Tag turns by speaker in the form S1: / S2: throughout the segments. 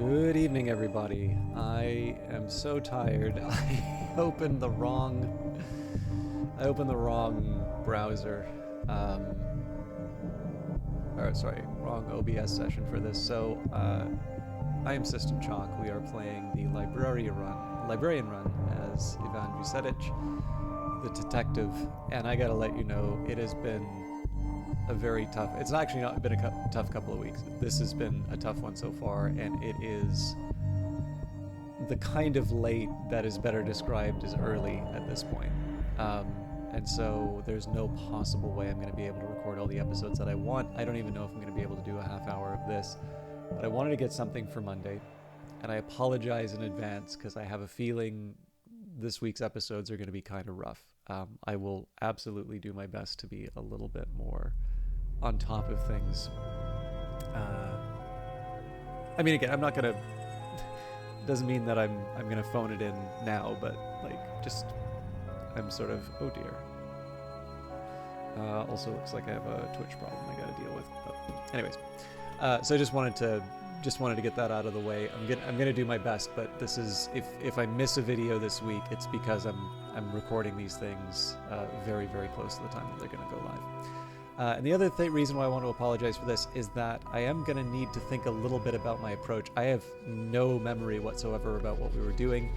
S1: Good evening, everybody. I am so tired. I opened the wrong browser. Wrong OBS session for this. So, I am System Chalk. We are playing the Librarian run as Ivan Vucetich, the detective. And I gotta let you know, it has been a very tough. It's actually not been a tough couple of weeks. This has been a tough one so far, and it is the kind of late that is better described as early at this point. And so there's no possible way I'm going to be able to record all the episodes that I want. I don't even know if I'm going to be able to do a half hour of this, but I wanted to get something for Monday, and I apologize in advance because I have a feeling this week's episodes are going to be kind of rough. I will absolutely do my best to be a little bit more on top of things. I mean, again, I'm not gonna. Doesn't mean that I'm gonna phone it in now, but I'm sort of, oh dear. Also looks like I have a Twitch problem I gotta deal with. But anyways, so I just wanted to get that out of the way. I'm gonna do my best, but this is if I miss a video this week, it's because I'm recording these things very, very close to the time that they're gonna go live. And the other reason why I want to apologize for this is that I am going to need to think a little bit about my approach. I have no memory whatsoever about what we were doing.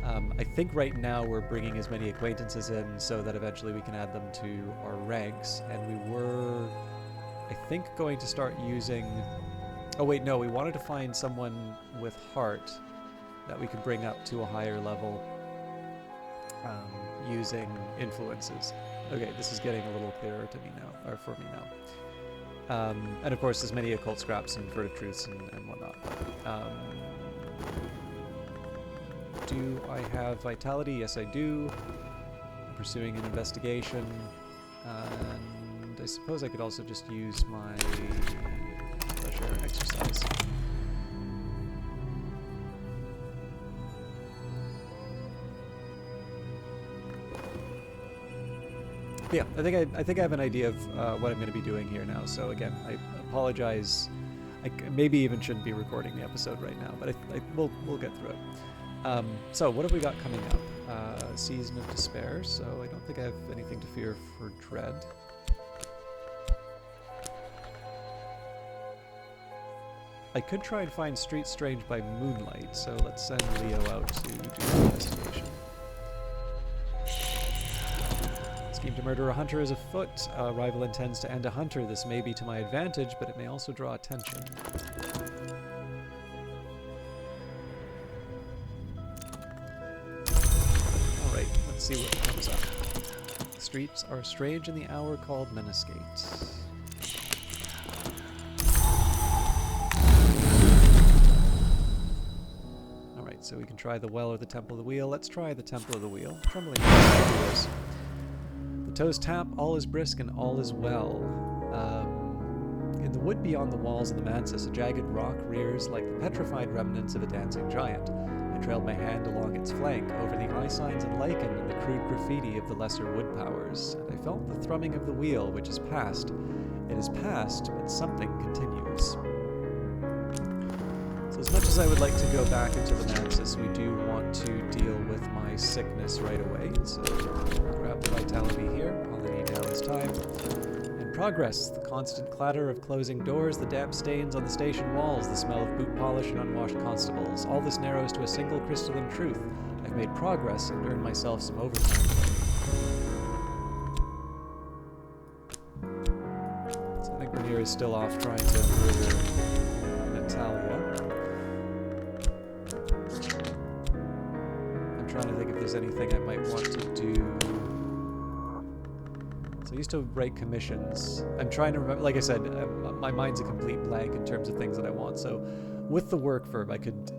S1: I think right now we're bringing as many acquaintances in so that eventually we can add them to our ranks. And we were, I think, going to start using... Oh wait, no, we wanted to find someone with heart that we could bring up to a higher level using influences. Okay, this is getting a little clearer to me now, or for me now. And of course, there's many occult scraps and furtive truths and whatnot. Do I have vitality? Yes, I do. I'm pursuing an investigation. And I suppose I could also just use my fresh air exercise. Yeah, I think I have an idea of what I'm going to be doing here now. So again, I apologize. I maybe even shouldn't be recording the episode right now, but we'll get through it. So what have we got coming up? Season of Despair. So I don't think I have anything to fear for Dread. I could try and find Street Strange by moonlight. So let's send Leo out to do the investigation. Scheme to murder a hunter is afoot. A rival intends to end a hunter. This may be to my advantage, but it may also draw attention. Alright, let's see what comes up. The streets are strange in the hour called Menascate. Alright, so we can try the well or the Temple of the Wheel. Let's try the Temple of the Wheel. Trembling doors. Toes tap, all is brisk and all is well. In the wood beyond the walls of the mansis, a jagged rock rears like the petrified remnants of a dancing giant. I trailed my hand along its flank, over the eye signs and lichen and the crude graffiti of the lesser wood powers, and I felt the thrumming of the wheel, which is past. It is past, but something continues. So as much as I would like to go back into the mansis, we do want to deal with my sickness right away. So grab the vitality here, holiday down this time. And progress, the constant clatter of closing doors, the damp stains on the station walls, the smell of boot polish and unwashed constables. All this narrows to a single crystalline truth. I've made progress and earned myself some overtime. So I think Rainier is still off trying to murder Natalia. Trying to think if there's anything I might want to do. So I used to write commissions. I'm trying to remember, like I said, my mind's a complete blank in terms of things that I want. So with the work verb, I could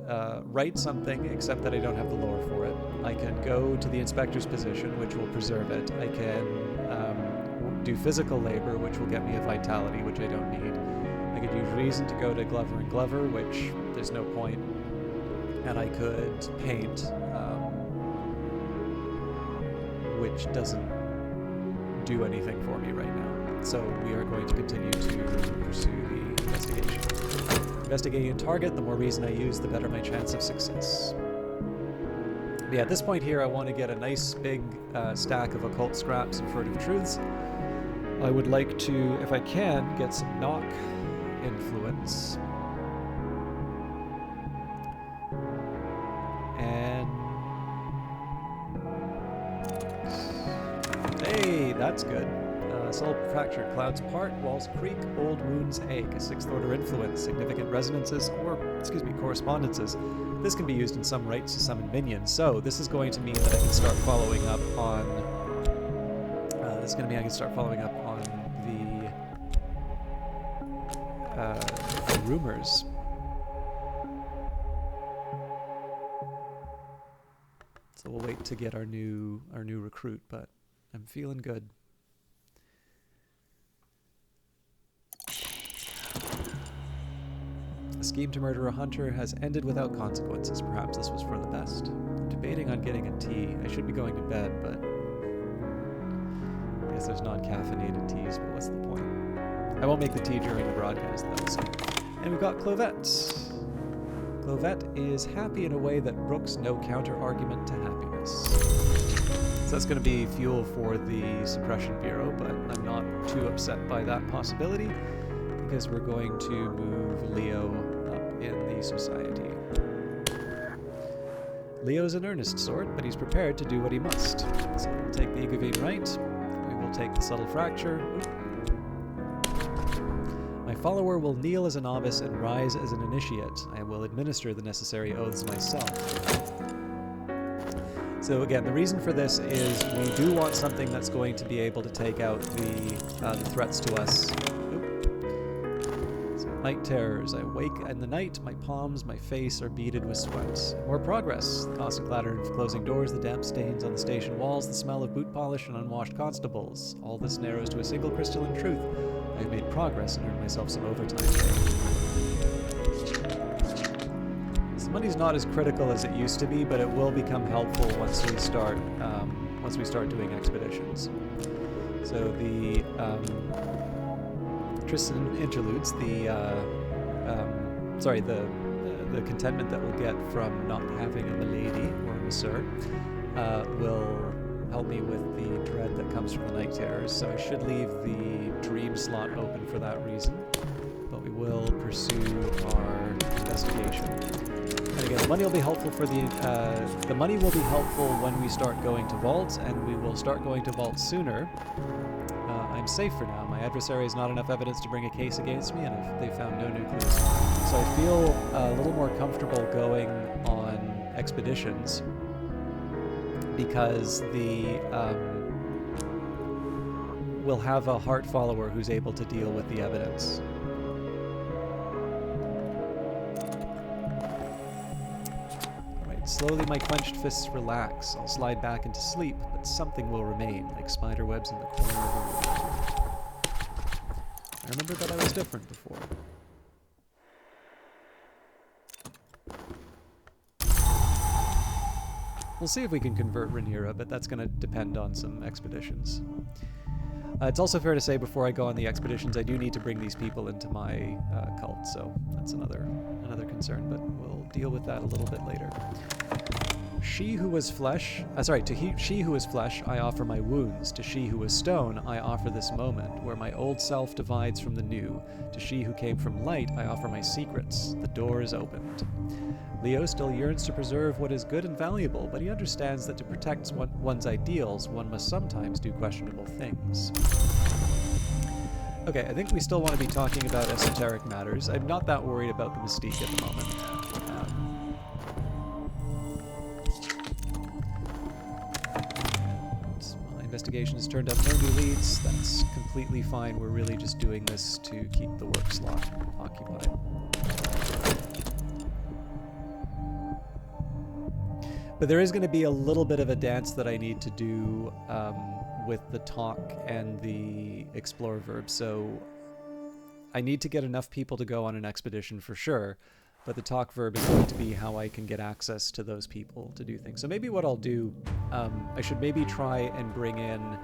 S1: write something, except that I don't have the lore for it. I could go to the inspector's position, which will preserve it. I can do physical labor, which will get me a vitality, which I don't need. I could use reason to go to Glover and Glover, which there's no point. And I could paint, which doesn't do anything for me right now. So we are going to continue to pursue the investigation. Investigating a target, the more reason I use, the better my chance of success. But yeah, at this point here, I want to get a nice big stack of occult scraps and furtive truths. I would like to, if I can, get some knock influence. And hey, that's good. Soul fracture, clouds apart, walls creak, old wounds ache. A 6th order influence, significant resonances, or correspondences. This can be used in some rites to summon minions. So this is going to mean that I can start following up on. This is going to mean I can start following up on the rumors. So we'll wait to get our new recruit, but I'm feeling good. The scheme to murder a hunter has ended without consequences. Perhaps this was for the best. I'm debating on getting a tea. I should be going to bed, but I guess there's non-caffeinated teas, but what's the point? I won't make the tea during the broadcast, though. So. And we've got Clovette. Clovette is happy in a way that brooks no counter-argument to happiness. So that's going to be fuel for the Suppression Bureau, but I'm not too upset by that possibility, because we're going to move Leo up in the society. Leo's an earnest sort, but he's prepared to do what he must. So we'll take the Igavine Rite. We will take the Subtle Fracture. My follower will kneel as a novice and rise as an initiate. I will administer the necessary oaths myself. So again, the reason for this is we do want something that's going to be able to take out the threats to us. Night terrors. I wake in the night, my palms, my face are beaded with sweat. More progress. The constant clatter of closing doors, the damp stains on the station walls, the smell of boot polish and unwashed constables. All this narrows to a single crystalline truth. I have made progress and earned myself some overtime pay. This money's not as critical as it used to be, but it will become helpful once we start doing expeditions. So the Tristan interludes, the contentment that we'll get from not having a milady or a monsieur will help me with the dread that comes from the night terrors. So I should leave the dream slot open for that reason, but we will pursue our investigation. And again, the money will be helpful for the money will be helpful when we start going to vaults, and we will start going to vaults sooner. I'm safe for now. My adversary has not enough evidence to bring a case against me, and they found no new clues. So I feel a little more comfortable going on expeditions because we'll have a heart follower who's able to deal with the evidence. Alright, slowly my clenched fists relax. I'll slide back into sleep, but something will remain, like spider webs in the corner of the room. I remember that I was different before. We'll see if we can convert Rhaenyra, but that's going to depend on some expeditions. It's also fair to say before I go on the expeditions, I do need to bring these people into my cult, so that's another concern, but we'll deal with that a little bit later. She who was flesh, she who is flesh, I offer my wounds. To she who is stone, I offer this moment, where my old self divides from the new. To she who came from light, I offer my secrets. The door is opened. Leo still yearns to preserve what is good and valuable, but he understands that to protect one's ideals, one must sometimes do questionable things. Okay, I think we still want to be talking about esoteric matters. I'm not that worried about the mystique at the moment. Investigation has turned up no new leads. That's completely fine. We're really just doing this to keep the work slot occupied. But there is going to be a little bit of a dance that I need to do with the talk and the explore verb. So I need to get enough people to go on an expedition for sure. But the talk verb is going to be how I can get access to those people to do things. So maybe what I'll do, I should maybe try and bring in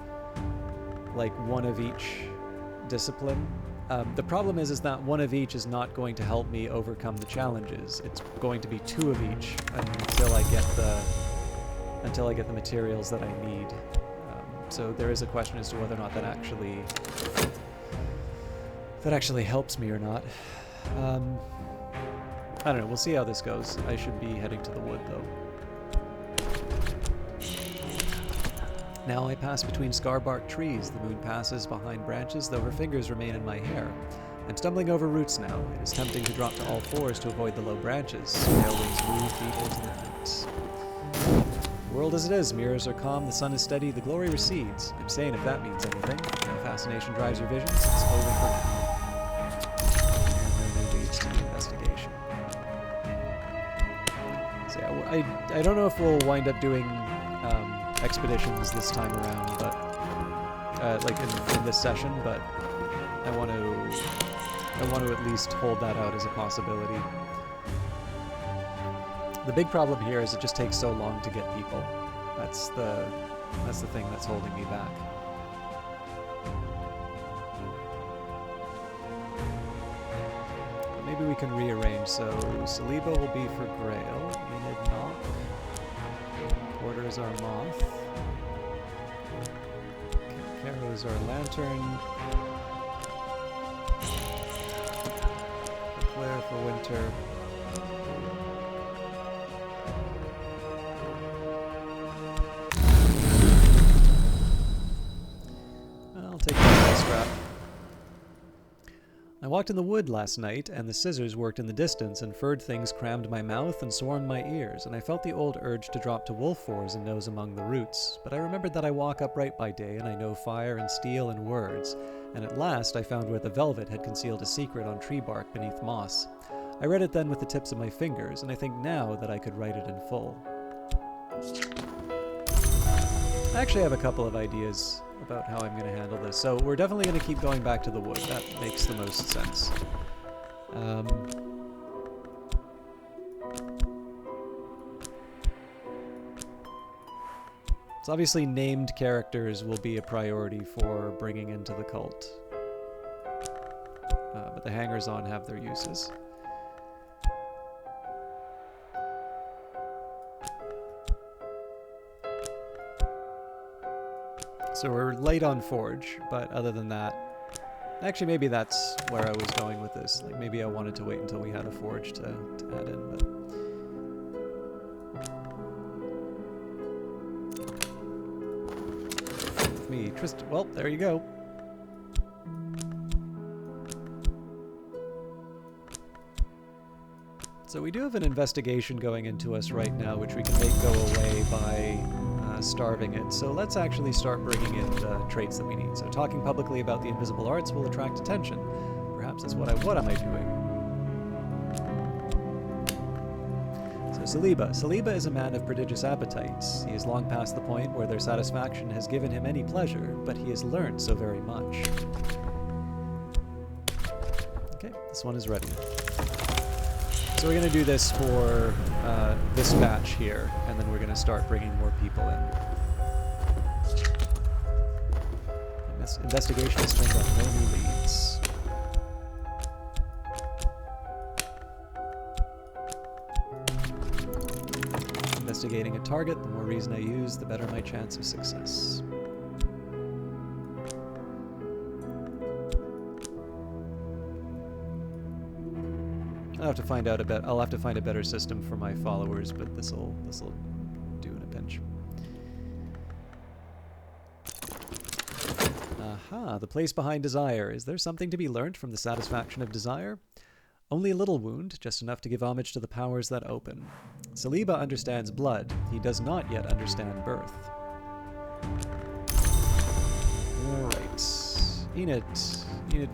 S1: like one of each discipline The problem is that one of each is not going to help me overcome the challenges. It's going to be two of each until I get the materials that I need. So there is a question as to whether or not that actually helps me or not. I don't know. We'll see how this goes. I should be heading to the wood, though. Now I pass between scar-barked trees. The moon passes behind branches, though her fingers remain in my hair. I'm stumbling over roots now. It is tempting to drop to all fours to avoid the low branches. Pale wings move deep into the night. The world as it is. Mirrors are calm, the sun is steady, the glory recedes. I'm saying if that means anything. No fascination drives your visions. It's over for now. And then it leads to the investigation. So yeah, I don't know if we'll wind up doing expeditions this time around, but like in this session, but I want to at least hold that out as a possibility. The big problem here is it just takes so long to get people. That's the thing that's holding me back. But maybe we can rearrange. So Saliba will be for Grail, Enid Knock, Porter is our Moth, Caro is our Lantern, Claire for Winter. I'll take the scrap. I walked in the wood last night, and the scissors worked in the distance, and furred things crammed my mouth and swarmed my ears, and I felt the old urge to drop to wolf fours and nose among the roots. But I remembered that I walk upright by day, and I know fire and steel and words, and at last I found where the velvet had concealed a secret on tree bark beneath moss. I read it then with the tips of my fingers, and I think now that I could write it in full. I actually have a couple of ideas about how I'm going to handle this. So we're definitely going to keep going back to the wood. That makes the most sense. So obviously named characters will be a priority for bringing into the cult. But the hangers-on have their uses. So we're late on Forge, but other than that... Actually, maybe that's where I was going with this. Like, maybe I wanted to wait until we had a Forge to add in, but... With me, Tristan... Well, there you go. So we do have an investigation going into us right now, which we can make go away by... starving it. So let's actually start bringing in the traits that we need. So talking publicly about the invisible arts will attract attention. Perhaps that's what am I doing? So Saliba. Saliba is a man of prodigious appetites. He is long past the point where their satisfaction has given him any pleasure, but he has learned so very much. Okay, this one is ready. So we're going to do this for this batch here, and then we're going to start bringing more people in. And this investigation has turned up no new leads. Investigating a target, the more reason I use, the better my chance of success. I'll have to find a better system for my followers, but this'll do in a pinch. Aha, the place behind desire. Is there something to be learnt from the satisfaction of desire? Only a little wound, just enough to give homage to the powers that open. Saliba understands blood. He does not yet understand birth. Alright. Enid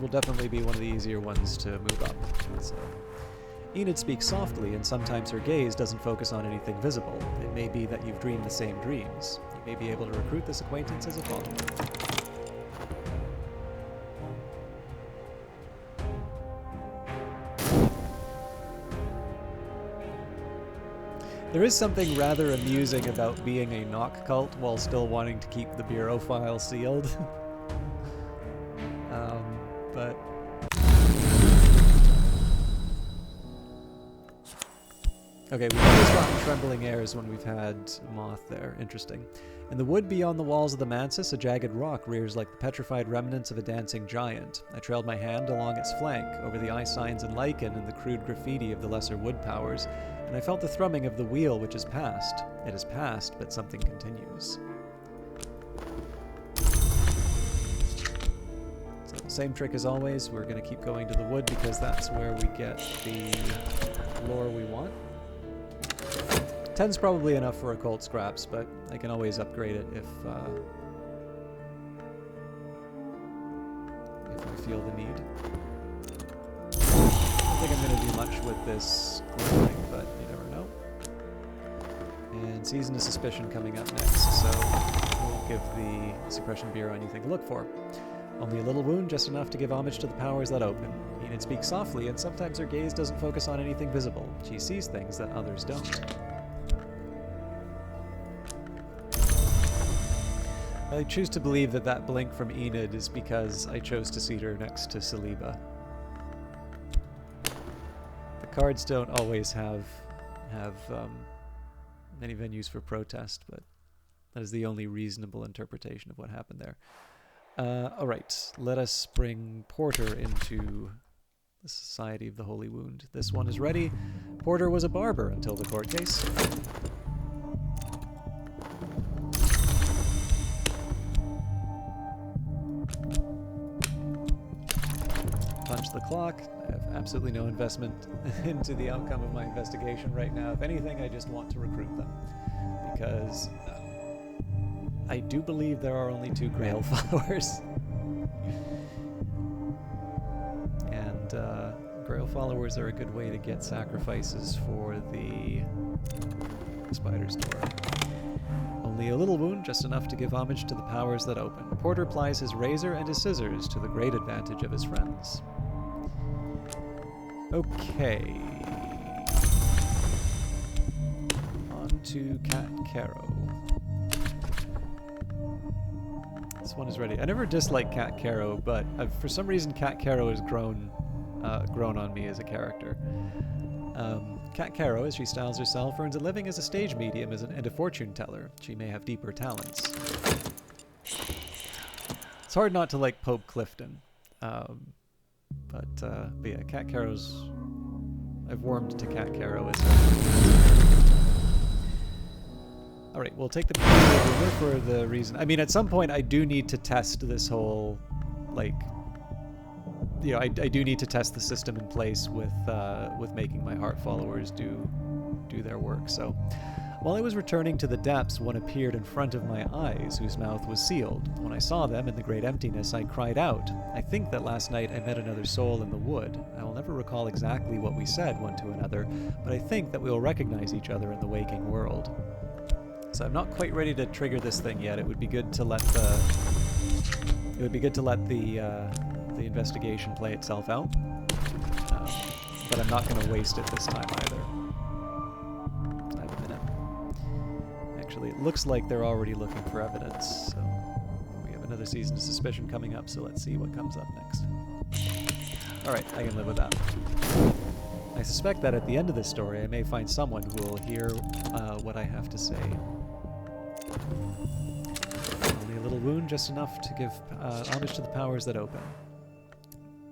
S1: will definitely be one of the easier ones to move up. So. Enid speaks softly, and sometimes her gaze doesn't focus on anything visible. It may be that you've dreamed the same dreams. You may be able to recruit this acquaintance as a follower. There is something rather amusing about being a knock cult while still wanting to keep the bureau file sealed. But Okay, we've always gotten trembling airs when we've had moth there. Interesting. In the wood beyond the walls of the mansis, a jagged rock rears like the petrified remnants of a dancing giant. I trailed my hand along its flank, over the eye signs and lichen and the crude graffiti of the lesser wood powers, and I felt the thrumming of the wheel which has passed. It has passed, but something continues. So, same trick as always. We're going to keep going to the wood because that's where we get the lore we want. 10's probably enough for occult scraps, but I can always upgrade it if I feel the need. I don't think I'm going to do much with this thing, but you never know. And Season of Suspicion coming up next, so we'll give the Suppression Bureau anything to look for. Only a little wound, just enough to give homage to the powers that open. Enid speaks softly, and sometimes her gaze doesn't focus on anything visible. She sees things that others don't. I choose to believe that that blink from Enid is because I chose to seat her next to Saliba. The cards don't always have many venues for protest, but that is the only reasonable interpretation of what happened there. Alright, let us bring Porter into the Society of the Holy Wound. This one is ready. Porter was a barber until the court case. Punch the clock. I have absolutely no investment into the outcome of my investigation right now. If anything, I just want to recruit them. Because I do believe there are only 2 Grail followers. And Grail followers are a good way to get sacrifices for the Spider's Door. Only a little wound, just enough to give homage to the powers that open. Porter plies his razor and his scissors to the great advantage of his friends. Okay. On to Cat Caro. This one is ready. I never disliked Cat Caro, but for some reason Cat Caro has grown on me as a character. Cat Caro, as she styles herself, earns a living as a stage medium and a fortune teller. She may have deeper talents. It's hard not to like Pope Clifton. But yeah, Cat Caro's... I've warmed to Cat Caro as Alright, we'll take the rumor for the reason... I mean, at some point I do need to test this whole, like... You know, I do need to test the system in place with making my heart followers do their work, so... While I was returning to the depths, one appeared in front of my eyes, whose mouth was sealed. When I saw them in the great emptiness, I cried out. I think that last night I met another soul in the wood. I will never recall exactly what we said one to another, but I think that we will recognize each other in the waking world. So I'm not quite ready to trigger this thing yet. It would be good to let the investigation play itself out. But I'm not going to waste it this time either. It looks like they're already looking for evidence, so we have another Season of Suspicion coming up, so let's see what comes up next. Alright, I can live with that. I suspect that at the end of this story I may find someone who will hear what I have to say. Only a little wound, just enough to give homage to the powers that open.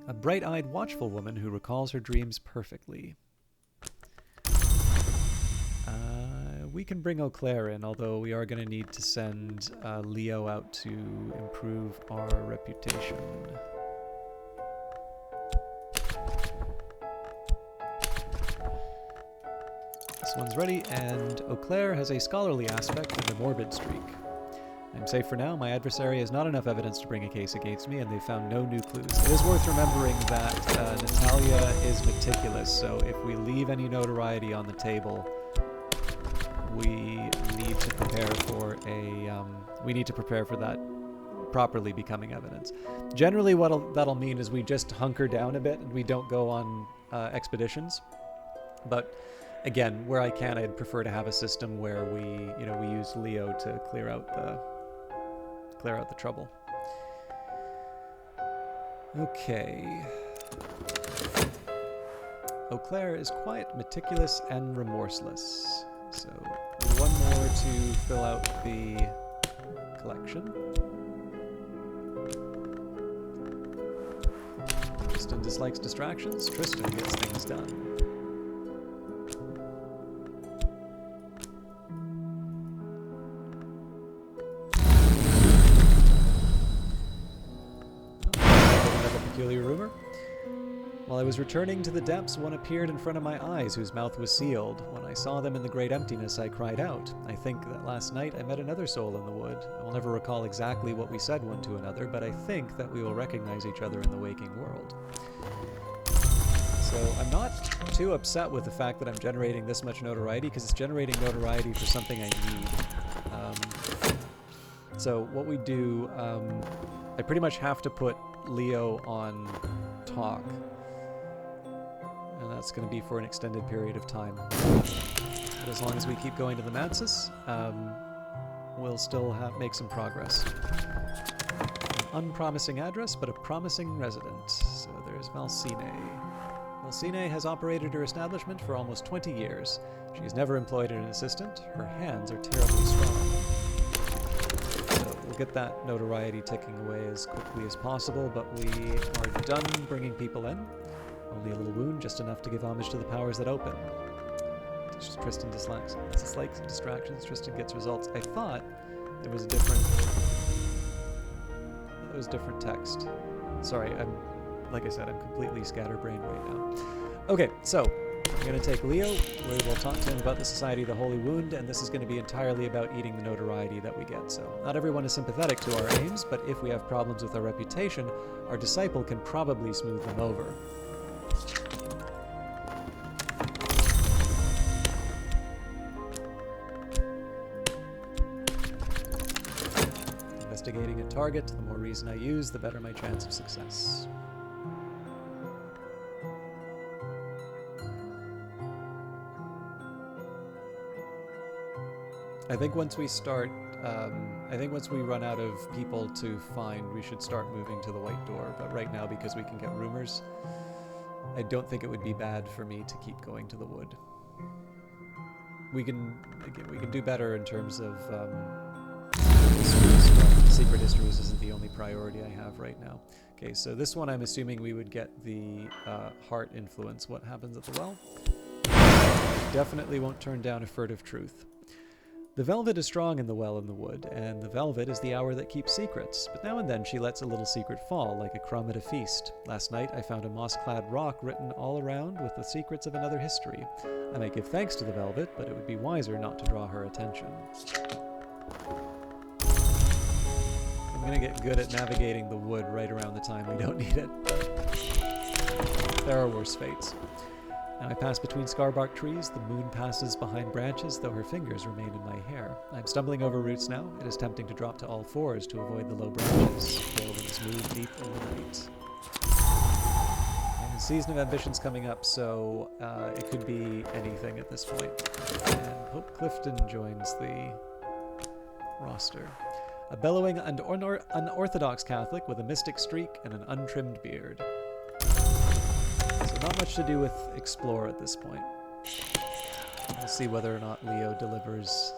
S1: A bright-eyed, watchful woman who recalls her dreams perfectly. We can bring Eau Claire in, although we are going to need to send Leo out to improve our reputation. This one's ready, and Eau Claire has a scholarly aspect and a morbid streak. I'm safe for now. My adversary has not enough evidence to bring a case against me, and they've found no new clues. It is worth remembering that Natalia is meticulous, so if we leave any notoriety on the table, we need to prepare for that properly becoming evidence. Generally, that'll mean is we just hunker down a bit and we don't go on expeditions. But again, where I can, I'd prefer to have a system where we use Leo to clear out the trouble. Okay. Eau Claire is quiet, meticulous, and remorseless. So, one more to fill out the collection. Tristan dislikes distractions. Tristan gets things done. Another peculiar rumor. While I was returning to the depths, one appeared in front of my eyes whose mouth was sealed. When I saw them in the great emptiness, I cried out. I think that last night I met another soul in the wood. I will never recall exactly what we said one to another, but I think that we will recognize each other in the waking world. So I'm not too upset with the fact that I'm generating this much notoriety, because it's generating notoriety for something I need. So what we do, I pretty much have to put Leo on talk. And that's going to be for an extended period of time. But as long as we keep going to the Mansis, we'll still make some progress. An unpromising address, but a promising resident. So there's Valsine. Valsine has operated her establishment for almost 20 years. She has never employed an assistant. Her hands are terribly strong. So we'll get that notoriety ticking away as quickly as possible, but we are done bringing people in. Only a little wound, just enough to give homage to the powers that open. Tristan dislikes distractions. Tristan gets results. I thought there was a different... There was different text. Sorry, like I said, I'm completely scatterbrained right now. Okay, so I'm going to take Leo. We will talk to him about the Society of the Holy Wound, and this is going to be entirely about eating the notoriety that we get. So not everyone is sympathetic to our aims, but if we have problems with our reputation, our disciple can probably smooth them over. Investigating a target, the more reason I use, the better my chance of success. I think once we start, once we run out of people to find, we should start moving to the White Door. But right now, because we can get rumors, I don't think it would be bad for me to keep going to the wood. We can do better in terms of histories, but secret histories isn't the only priority I have right now. Okay, so this one I'm assuming we would get the heart influence. What happens at the well? Definitely won't turn down a furtive truth. The velvet is strong in the well in the wood, and the velvet is the hour that keeps secrets, but now and then she lets a little secret fall, like a crumb at a feast. Last night I found a moss-clad rock written all around with the secrets of another history. I might give thanks to the velvet, but it would be wiser not to draw her attention. I'm gonna get good at navigating the wood right around the time we don't need it. There are worse fates. Now I pass between scarbark trees, the moon passes behind branches, though her fingers remain in my hair. I'm stumbling over roots now. It is tempting to drop to all fours to avoid the low branches. Whirlwinds move deep in the night. And the season of ambition's coming up, so it could be anything at this point. And Hope Clifton joins the roster. A bellowing and unorthodox Catholic with a mystic streak and an untrimmed beard. So not much to do with Explore at this point. We'll see whether or not Leo delivers.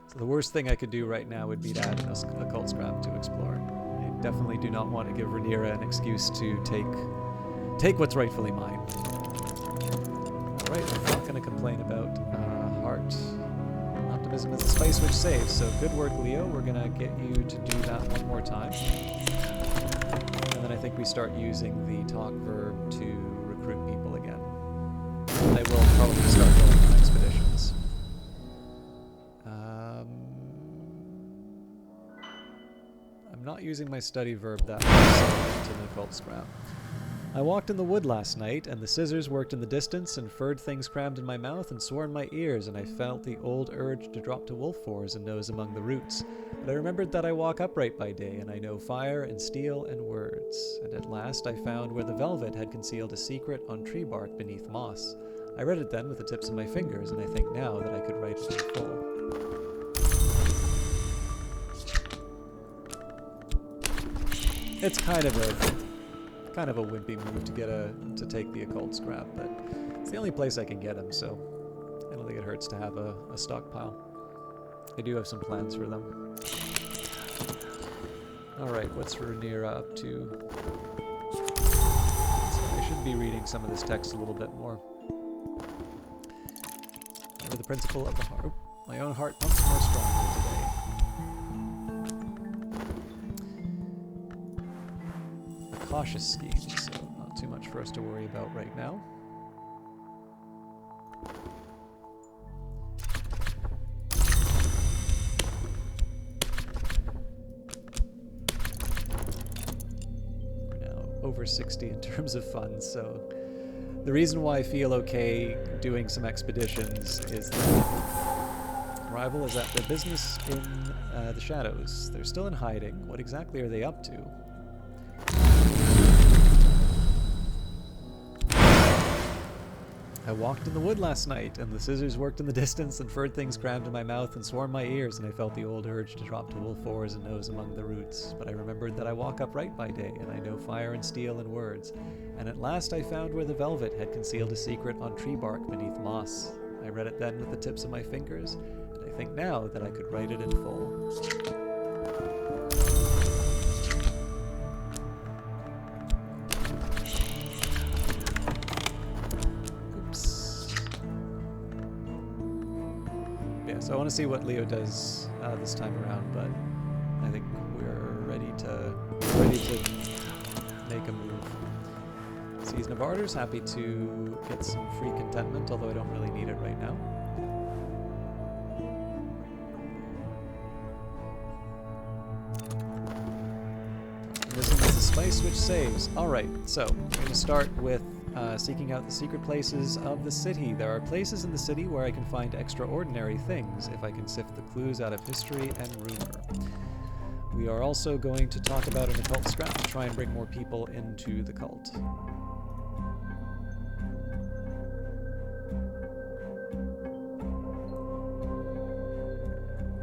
S1: So the worst thing I could do right now would be to add an occult scrap to Explore. I definitely do not want to give Rhaenyra an excuse to take what's rightfully mine. Alright, I'm not going to complain about heart. Optimism is a spice which saves, so good work, Leo. We're going to get you to do that one more time. And then I think we start using the talk verb to recruit people again. And I will probably start going on expeditions. I'm not using my study verb that much, so I'm into an occult scrap. I walked in the wood last night, and the scissors worked in the distance, and furred things crammed in my mouth and swore in my ears, and I felt the old urge to drop to wolf fours and nose among the roots. But I remembered that I walk upright by day, and I know fire and steel and words. And at last I found where the velvet had concealed a secret on tree bark beneath moss. I read it then with the tips of my fingers, and I think now that I could write it in full. It's kind of a wimpy move to take the occult scrap, but it's the only place I can get them, so I don't think it hurts to have a stockpile. I do have some plans for them. Alright, what's Rhaenyra up to? So I should be reading some of this text a little bit more. Under the principle of the heart. My own heart pumps more strongly today. A cautious scheme, so not too much for us to worry about right now. Over 60 in terms of funds, so the reason why I feel okay doing some expeditions is that Rival is at their business in the shadows. They're still in hiding. What exactly are they up to? I walked in the wood last night, and the scissors worked in the distance, and furred things crammed in my mouth and swarmed my ears, and I felt the old urge to drop to wolf oars and nose among the roots. But I remembered that I walk upright by day, and I know fire and steel and words. And at last I found where the velvet had concealed a secret on tree bark beneath moss. I read it then with the tips of my fingers, and I think now that I could write it in full. So I want to see what Leo does this time around, but I think we're ready to make a move. Season of Ardors, happy to get some free contentment, although I don't really need it right now. Wisdom is the spice which saves. Alright, so we're going to start with seeking out the secret places of the city. There are places in the city where I can find extraordinary things if I can sift the clues out of history and rumor. We are also going to talk about an occult scrap to try and bring more people into the cult.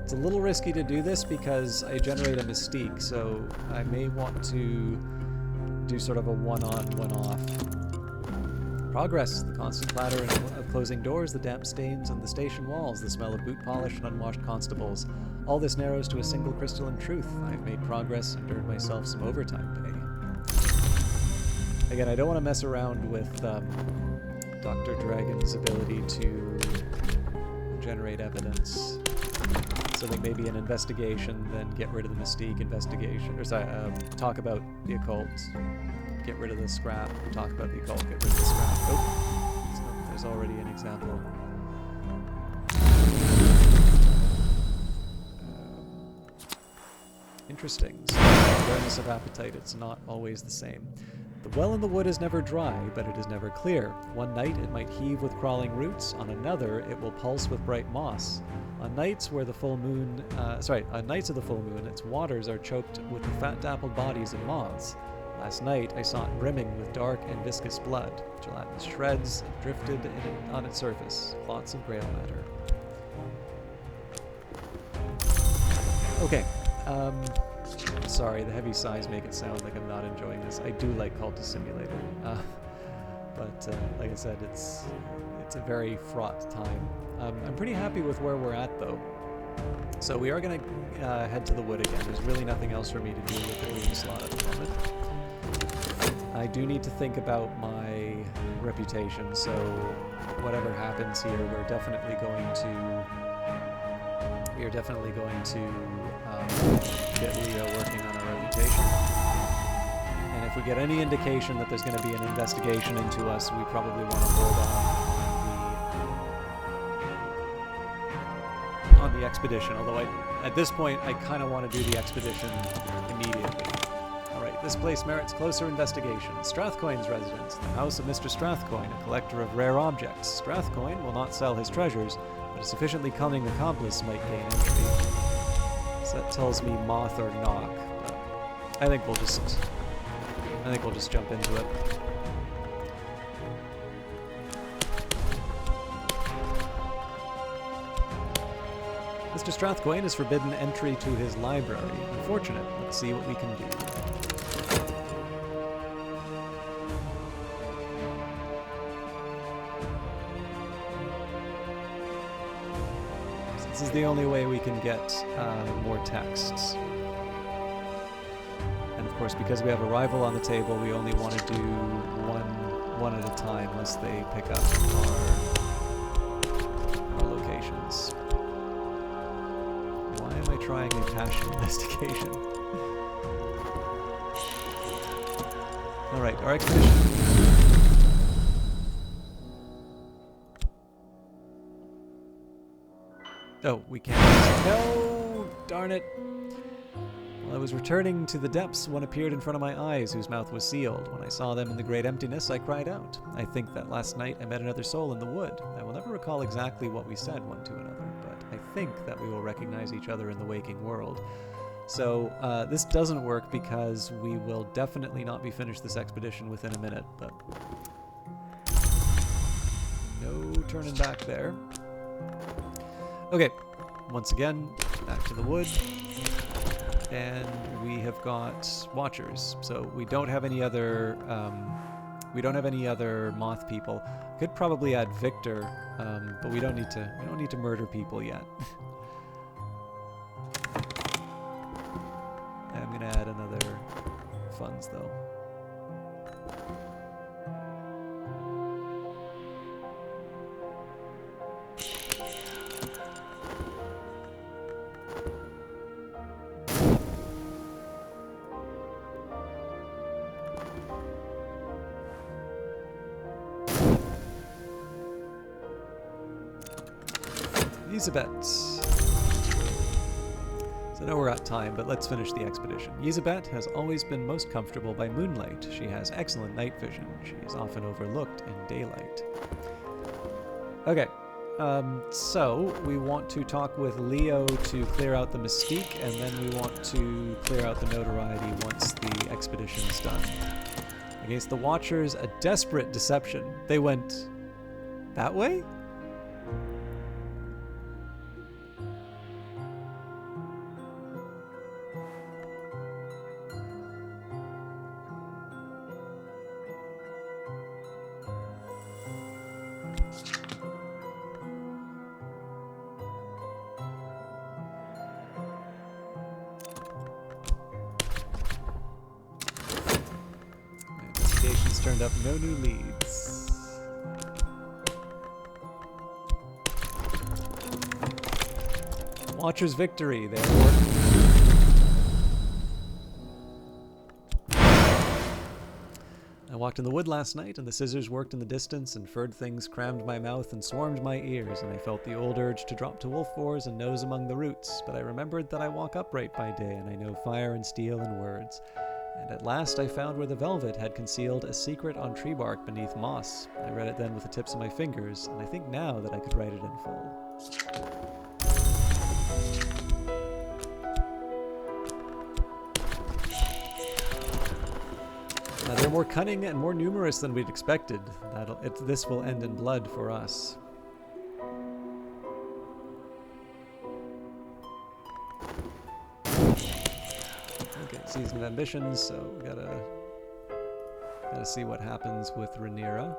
S1: It's a little risky to do this because I generate a mystique, so I may want to do sort of a one-on, one-off. Progress, the constant clatter of closing doors, the damp stains on the station walls, the smell of boot polish and unwashed constables. All this narrows to a single crystalline truth. I've made progress and earned myself some overtime pay. Again, I don't want to mess around with Dr. Dragon's ability to generate evidence. So I think maybe an investigation, then get rid of the mystique, investigation, or sorry, talk about the occult. Get rid of the scrap, talk about the occult, get rid of the scrap. Oh, so there's already an example. Interesting. So, awareness of appetite, it's not always the same. The well in the wood is never dry, but it is never clear. One night it might heave with crawling roots, on another it will pulse with bright moss. On nights where the full moon, on nights of the full moon, its waters are choked with the fat dappled bodies of moths. Last night I saw it brimming with dark and viscous blood. Gelatinous shreds drifted on its surface, clots of grail matter. Okay, sorry, the heavy sighs make it sound like I'm not enjoying this. I do like Cultist Simulator, but like I said, it's a very fraught time. I'm pretty happy with where we're at, though. So we are going to head to the wood again. There's really nothing else for me to do with the room slot at the moment. I do need to think about my reputation, so whatever happens here, we're definitely going to get Leo working on our reputation. And if we get any indication that there's going to be an investigation into us, we probably want to hold on the expedition. Although at this point, I kind of want to do the expedition immediately. This place merits closer investigation. Strathcoin's residence, the house of Mr. Strathcoin, a collector of rare objects. Strathcoin will not sell his treasures, but a sufficiently cunning accomplice might gain entry. So that tells me moth or knock, but I think we'll just jump into it. Mr. Strathcoyne is forbidden entry to his library. Unfortunate. Let's see what we can do. This is the only way we can get more texts. And of course, because we have a rival on the table, we only want to do one at a time, unless they pick up our locations. Why am I trying a passion investigation? Alright, our expedition. Oh, we can't. No! Darn it! While I was returning to the depths, one appeared in front of my eyes, whose mouth was sealed. When I saw them in the great emptiness, I cried out. I think that last night I met another soul in the wood. I will never recall exactly what we said one to another, but I think that we will recognize each other in the waking world. So, this doesn't work because we will definitely not be finished this expedition within a minute, but... no turning back there. Okay, once again, back to the wood, and we have got watchers. So we don't have any other moth people. Could probably add Victor, but we don't need to murder people yet. I'm gonna add another funds though. Yzabet. So I know we're at time, but let's finish the expedition. Yzabet has always been most comfortable by moonlight. She has excellent night vision. She is often overlooked in daylight. Okay, so we want to talk with Leo to clear out the mystique, and then we want to clear out the notoriety once the expedition's done. Against the Watchers, a desperate deception. They went that way? Turned up no new leads. Watcher's victory. They are working. I walked in the wood last night, and the scissors worked in the distance, and furred things crammed my mouth and swarmed my ears, and I felt the old urge to drop to wolf fours and nose among the roots. But I remembered that I walk upright by day, and I know fire and steel and words. And at last I found where the velvet had concealed a secret on tree bark beneath moss. I read it then with the tips of my fingers, and I think now that I could write it in full. They're more cunning and more numerous than we'd expected. This will end in blood for us. Season of Ambitions, so we gotta see what happens with Rhaenyra.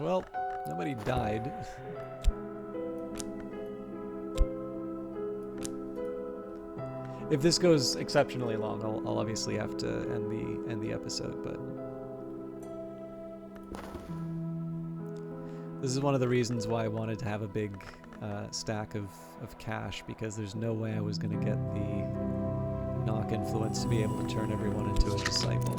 S1: Well, nobody died. If this goes exceptionally long, I'll obviously have to end the episode, but this is one of the reasons why I wanted to have a big stack of cash, because there's no way I was going to get the knock influence to be able to turn everyone into a disciple.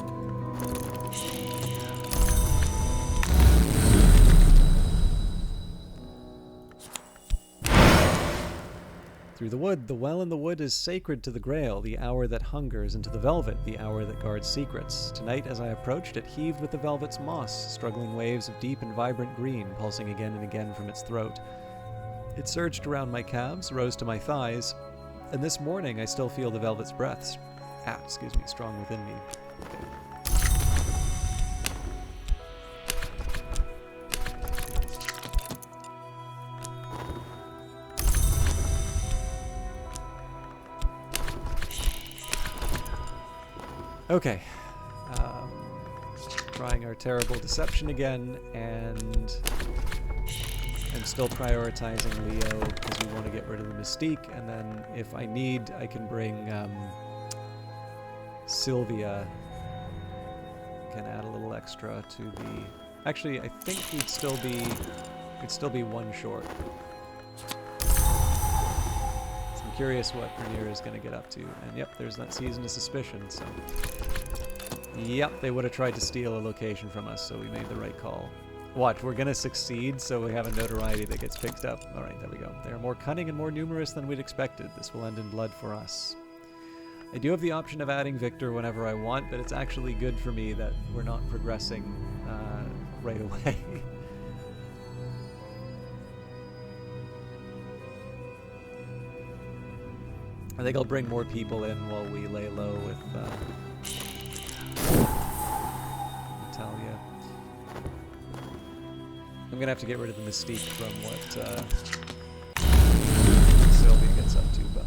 S1: through the wood. The well in the wood is sacred to the Grail, the hour that hungers, and to the velvet, the hour that guards secrets. Tonight, as I approached, it heaved with the velvet's moss, struggling waves of deep and vibrant green, pulsing again and again from its throat. It surged around my calves, rose to my thighs, and this morning I still feel the velvet's breath, strong within me. Okay. Trying our terrible deception again, and I'm still prioritizing Leo because we want to get rid of the mystique, and then if I need, I can bring Sylvia. Can add a little extra to the... Actually, I think we'd still be one short. So I'm curious what Rhaenyra is going to get up to, and yep, there's that Season of Suspicion, so... Yep, they would have tried to steal a location from us, so we made the right call. Watch, we're gonna succeed, so we have a notoriety that gets picked up. Alright, there we go. They are more cunning and more numerous than we'd expected. This will end in blood for us. I do have the option of adding Victor whenever I want, but it's actually good for me that we're not progressing right away. I think I'll bring more people in while we lay low with Natalia. I'm gonna have to get rid of the mystique from what Sylvia gets up to, but...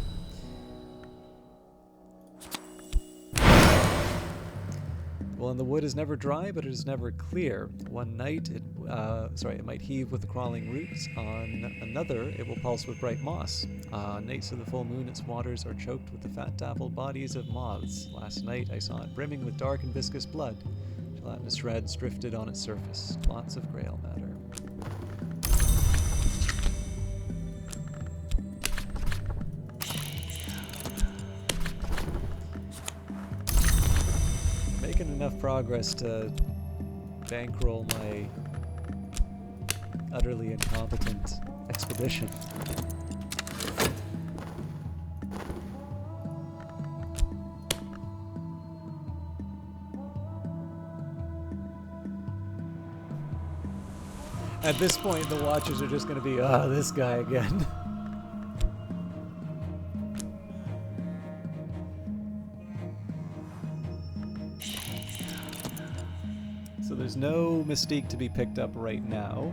S1: Well, and the wood is never dry, but it is never clear. One night, it might heave with the crawling roots. On another, it will pulse with bright moss. On nights of the full moon, its waters are choked with the fat dappled bodies of moths. Last night, I saw it brimming with dark and viscous blood. Gelatinous shreds drifted on its surface. Lots of Grail matter. Making enough progress to bankroll my utterly incompetent expedition. At this point, the watchers are just going to be, this guy again. So there's no mystique to be picked up right now,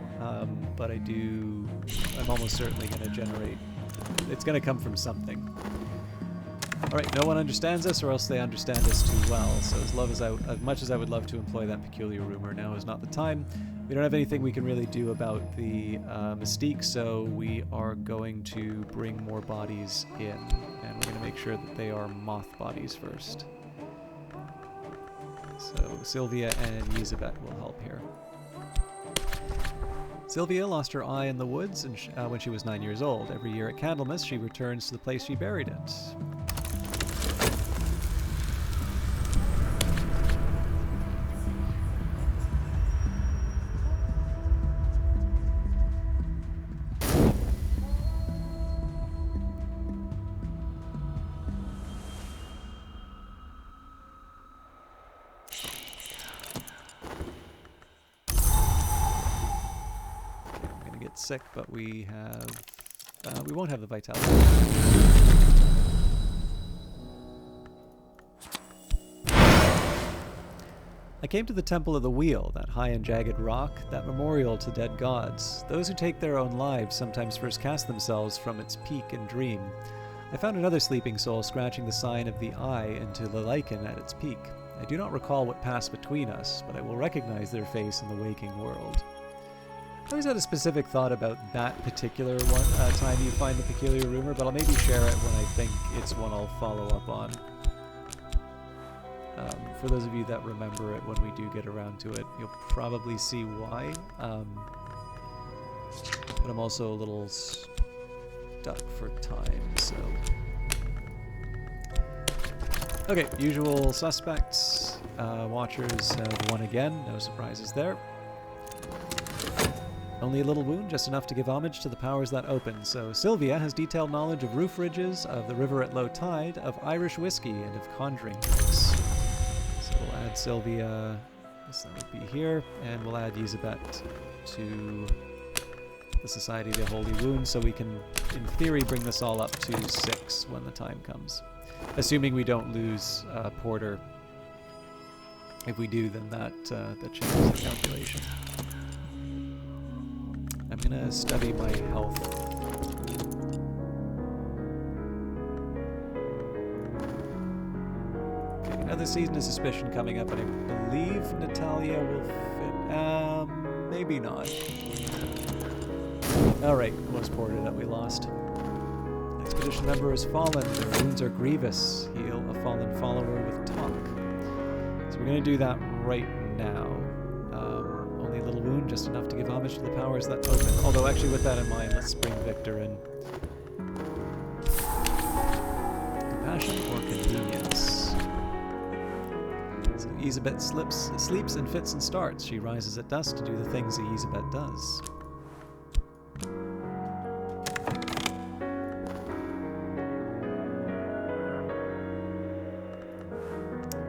S1: but I'm almost certainly going to generate, it's going to come from something. Alright, no one understands us, or else they understand us too well, so as much as I would love to employ that peculiar rumor, now is not the time. We don't have anything we can really do about the mystique, so we are going to bring more bodies in, and we're going to make sure that they are moth bodies first. So Sylvia and Yzabet will help here. Sylvia lost her eye in the woods when she was 9 years old. Every year at Candlemas, she returns to the place she buried it. Sick, but we won't have the vitality. I came to the Temple of the Wheel, that high and jagged rock, that memorial to dead gods. Those who take their own lives sometimes first cast themselves from its peak and dream. I found another sleeping soul scratching the sign of the eye into the lichen at its peak. I do not recall what passed between us, but I will recognize their face in the waking world. I always had a specific thought about that particular time you find the peculiar rumor, but I'll maybe share it when I think it's one I'll follow up on. For those of you that remember it when we do get around to it, you'll probably see why. But I'm also a little stuck for time, so... Okay, usual suspects. Watchers have won again, no surprises there. Only a little wound, just enough to give homage to the powers that open. So Sylvia has detailed knowledge of roof ridges, of the river at low tide, of Irish whiskey, and of conjuring tricks. So we'll add Sylvia, I guess that would be here, and we'll add Elizabeth to the Society of the Holy Wound, so we can, in theory, bring this all up to 6 when the time comes. Assuming we don't lose Porter. If we do, then that changes the calculation. I'm gonna study my health. Okay, another season of suspicion coming up, and I believe Natalia will fit. Maybe not. Alright, it was Porter that we lost. Expedition member has fallen. Their wounds are grievous. Heal a fallen follower with talk. So we're going to do that right now. Only a little wound, just enough to give homage to the powers that open. Although, actually, with that in mind, let's bring Victor in. Compassion or convenience? So Elizabeth sleeps and fits and starts. She rises at dusk to do the things that Elizabeth does.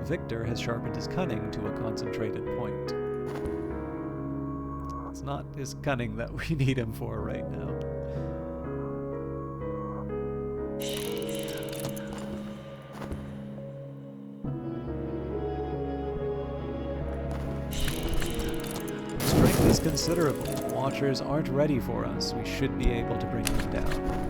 S1: Victor has sharpened his cunning to a concentrated point. It's not his cunning that we need him for right now. Strength is considerable. Watchers aren't ready for us. We should be able to bring them down.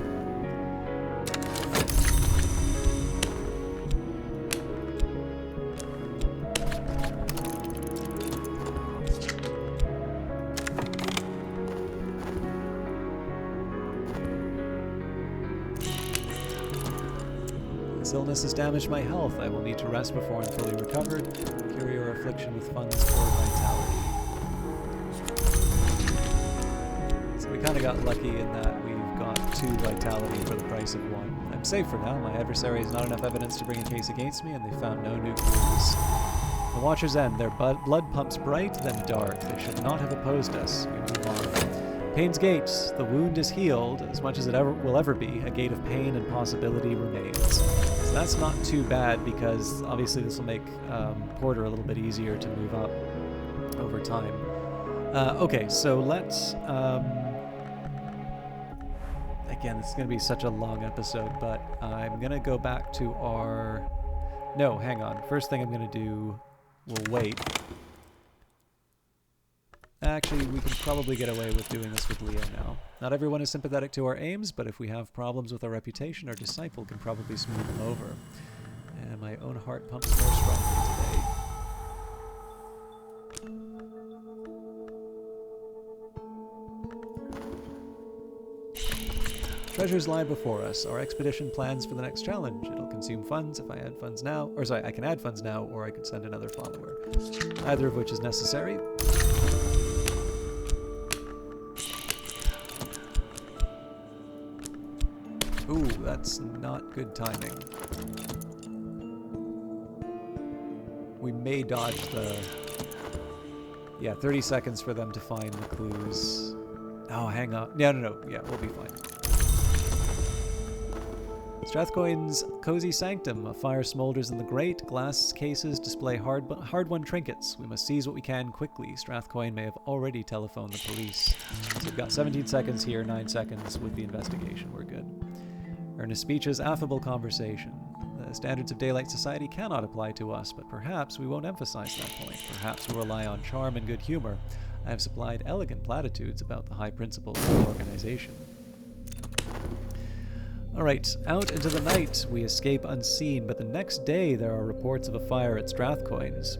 S1: This illness has damaged my health. I will need to rest before I'm fully recovered. Cure your affliction with funds or vitality. So we kind of got lucky in that we've got 2 vitality for the price of 1. I'm safe for now. My adversary has not enough evidence to bring a case against me, and they found no new clues. The Watcher's End. Their blood pumps bright, then dark. They should not have opposed us. We move on. Pain's Gate. The wound is healed, as much as it will ever be. A gate of pain and possibility remains. So that's not too bad, because obviously this will make Porter a little bit easier to move up over time. Okay, so let's... again, this is going to be such a long episode, but I'm going to go back to our... No, hang on. First thing I'm going to do... We'll wait. Actually, we can probably get away with doing this with Leo now. Not everyone is sympathetic to our aims, but if we have problems with our reputation, our disciple can probably smooth them over. And my own heart pumps more strongly today. Treasures lie before us. Our expedition plans for the next challenge. It'll consume funds if I add funds now. Or sorry, I can add funds now, or I could send another follower. Either of which is necessary. Ooh, that's not good timing. We may dodge the... Yeah, 30 seconds for them to find the clues. Oh, hang on. No. Yeah, we'll be fine. Strathcoyne's cozy sanctum. A fire smolders in the grate. Glass cases display hard-won trinkets. We must seize what we can quickly. Strathcoyne may have already telephoned the police. So we've got 17 seconds here, 9 seconds with the investigation. We're good. Earnest speeches, affable conversation. The standards of daylight society cannot apply to us, but perhaps we won't emphasize that point. Perhaps we'll rely on charm and good humor. I have supplied elegant platitudes about the high principles of the organization. Alright, out into the night. We escape unseen, but the next day there are reports of a fire at Strathcoyne's.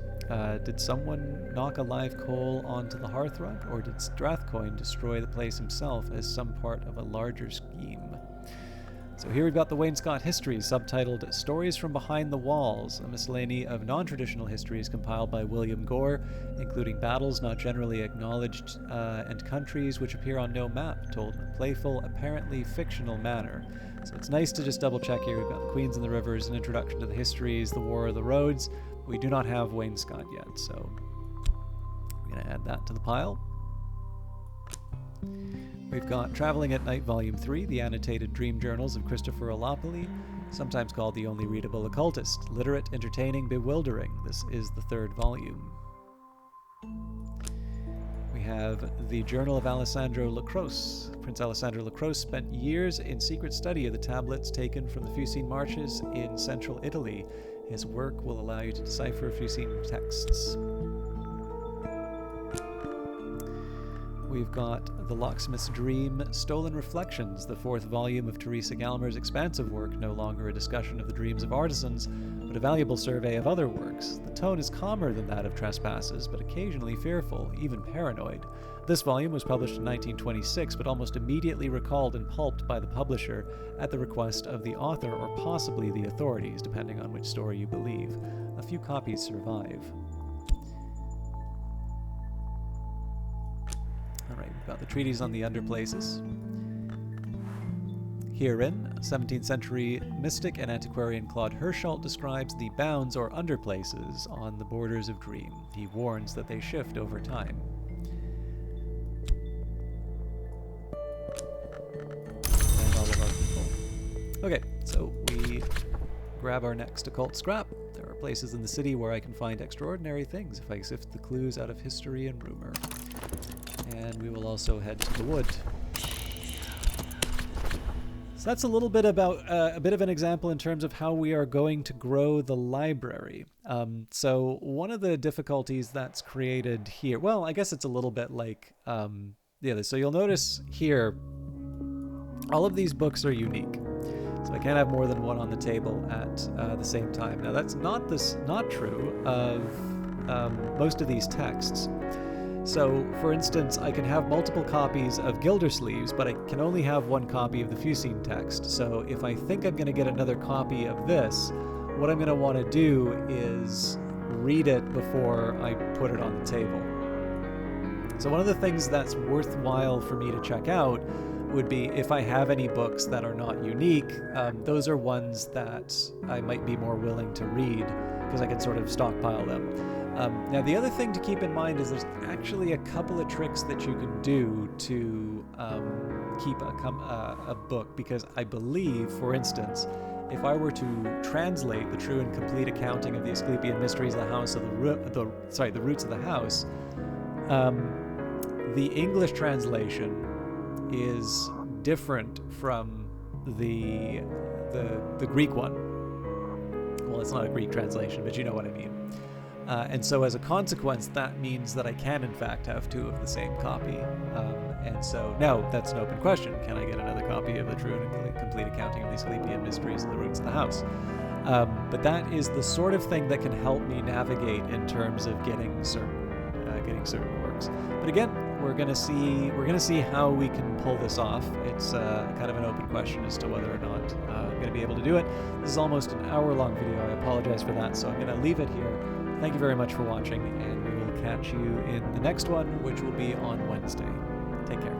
S1: Did someone knock a live coal onto the hearthrug, or did Strathcoyne destroy the place himself as some part of a larger scheme? So here we've got the Wainscott History, subtitled Stories from Behind the Walls, a miscellany of non-traditional histories compiled by William Gore, including battles not generally acknowledged and countries which appear on no map, told in a playful, apparently fictional manner. So it's nice to just double-check here. We've got the Queens and the Rivers, an introduction to the histories, the War of the Roads. We do not have Wainscott yet, so I'm going to add that to the pile. We've got Traveling at Night Volume 3, The Annotated Dream Journals of Christopher Olopoli, sometimes called The Only Readable Occultist. Literate, entertaining, bewildering. This is the 3rd volume. We have The Journal of Alessandro Lacrosse. Prince Alessandro Lacrosse spent years in secret study of the tablets taken from the Fucine Marches in central Italy. His work will allow you to decipher Fucine texts. We've got The Locksmith's Dream, Stolen Reflections, the 4th volume of Teresa Gallmer's expansive work, no longer a discussion of the dreams of artisans, but a valuable survey of other works. The tone is calmer than that of Trespasses, but occasionally fearful, even paranoid. This volume was published in 1926, but almost immediately recalled and pulped by the publisher at the request of the author or possibly the authorities, depending on which story you believe. A few copies survive. Alright, we've got the treatise on the underplaces. Herein, 17th century mystic and antiquarian Claude Hirschalt describes the bounds or underplaces on the borders of dream. He warns that they shift over time. And all of our people. Okay, so we grab our next occult scrap. There are places in the city where I can find extraordinary things if I sift the clues out of history and rumor. And we will also head to the wood. So that's a little bit about a bit of an example in terms of how we are going to grow the library. So one of the difficulties that's created here, well, I guess it's a little bit like the other. So you'll notice here, all of these books are unique. So I can't have more than one on the table at the same time. Now that's not true of most of these texts. So, for instance, I can have multiple copies of Gildersleeves, but I can only have one copy of the Fucine text. So if I think I'm going to get another copy of this, what I'm going to want to do is read it before I put it on the table. So one of the things that's worthwhile for me to check out would be if I have any books that are not unique, those are ones that I might be more willing to read because I can sort of stockpile them. Now, the other thing to keep in mind is there's actually a couple of tricks that you can do to keep a book, because I believe, for instance, if I were to translate the true and complete accounting of the Asclepian Mysteries, the Roots of the House, the English translation is different from the Greek one. Well, it's not a Greek translation, but you know what I mean. And so as a consequence, that means that I can, in fact, have two of the same copy. And so now that's an open question. Can I get another copy of the true and complete accounting of the Asclepian Mysteries and the Roots of the House? But that is the sort of thing that can help me navigate in terms of getting certain works. But again, we're gonna see how we can pull this off. It's kind of an open question as to whether or not I'm gonna be able to do it. This is almost an hour-long video. I apologize for that, so I'm gonna leave it here. Thank you very much for watching, and we will catch you in the next one, which will be on Wednesday. Take care.